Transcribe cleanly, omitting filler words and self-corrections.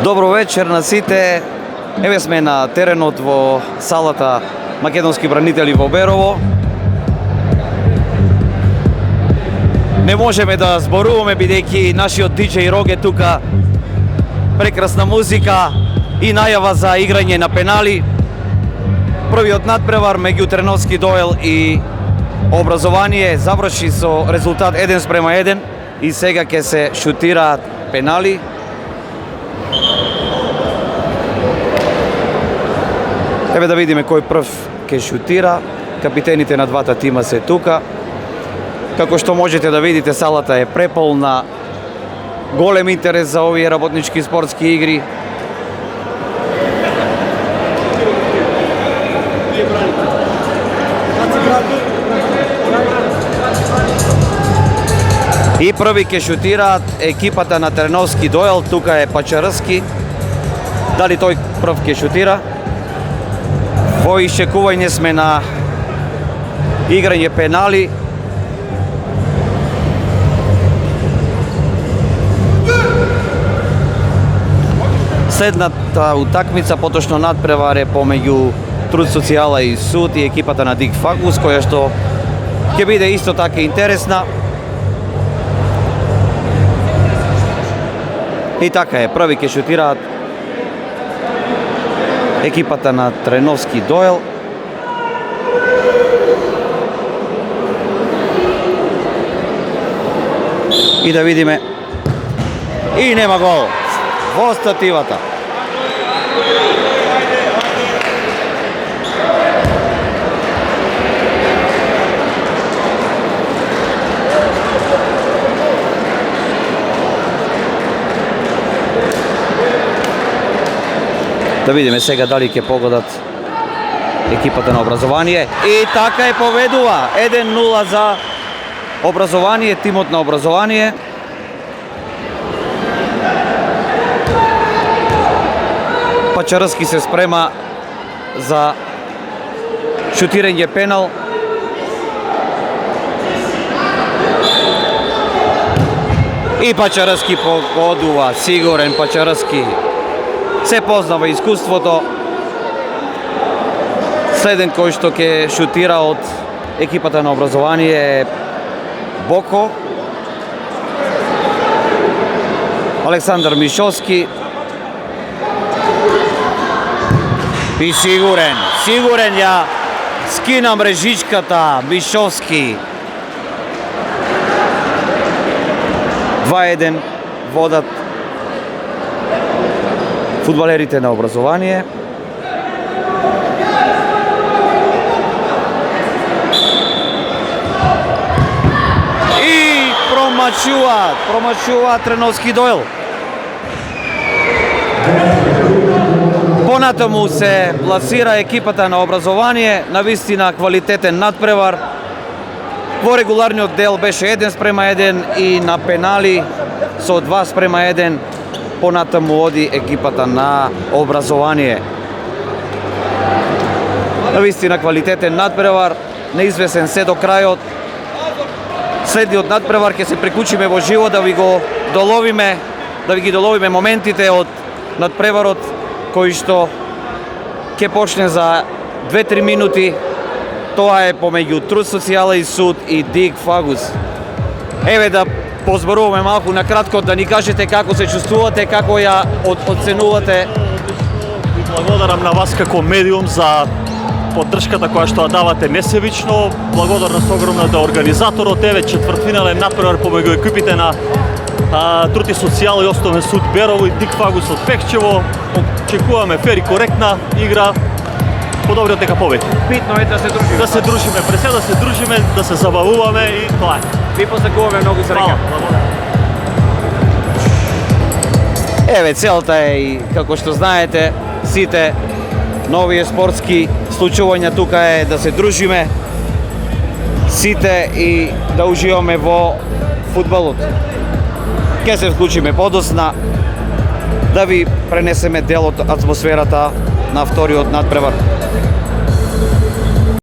Добро вечер на сите. Еве сме на теренот во салата Македонски бранители во Берово. Не можеме да зборуваме бидејќи нашиот диџеј Роге тука, прекрасна музика и најава за играње на пенали. Првиот надпревар меѓу Треновски Доел и Образование заврши со резултат 1:1 и сега ќе се шутираат пенали. Еве да видиме кој прв ќе шутира. Капитените на двата тима се тука. Како што можете да видите, салата е преполна. Голем интерес за овие работнички спортски игри. И први ќе шутираат екипата на Треновски Доел. Тука е Пачарски. Дали тој прв ќе шутира? Во исчекување сме на играње пенали. Следната утакмица, поточно надпревар е помеѓу Труд Социјала и Суд и екипата на Дик Фагус, која што ќе биде исто така интересна. И така е, први ќе шутираат екипата на Треновски Доел. И да видиме. И нема гол во стативата. Да видиме сега дали ќе погодат екипата на Образование. И така е, победува 1:0 за Образование, тимот на Образование. Пачарски се спрема за шутирање пенал. И Пачарски погодува, сигурен Пачарски. Се познава искуството. Следен кој што ќе шутира од екипата на Образование е Боко. Александар Мишовски. И сигурен ја скина мрежичката Мишовски. 2:1 водат фудбалерите на Образование. И промачува Треновски Доел. Понатаму се пласира екипата на Образование, навистина квалитетен надпревар. Во регуларниот дел беше 1:1 и на пенали со 2:1 понатаму оди екипата на Образование. Навистина квалитетен надпревар, неизвесен се до крајот. Следниот надпревар ќе се приклучиме во живо да ви ги доловиме моментите од надпреварот кој што ќе почне за 2-3 минути. Тоа е помеѓу Труд Социјала и Суд и Дик Фагус. Еве да позборуваме малку на кратко, да ни кажете како се чувствувате, како ја оценувате. Благодарам на вас како медиум за поддршката која што ја давате несебично. Благодарност огромна до организаторот. Еве четвртфинален надпревар помеѓу екипите на Труд и Социјала и Основен суд Берово и Дик Фагус од Пехчево. Очекуваме фер и коректна игра. Подобриот дека победи. Битно е да се дружиме. Да се дружиме, пред се да се дружиме, да се забавуваме и тоа е. Ви посакуваме многу среќа. Еве, целта е, и како што знаете, сите нови спортски случувања тука е да се дружиме сите и да уживаме во фудбалот. Ке се вклучиме подосна да ви пренесеме дел од атмосферата на вториот надпревар.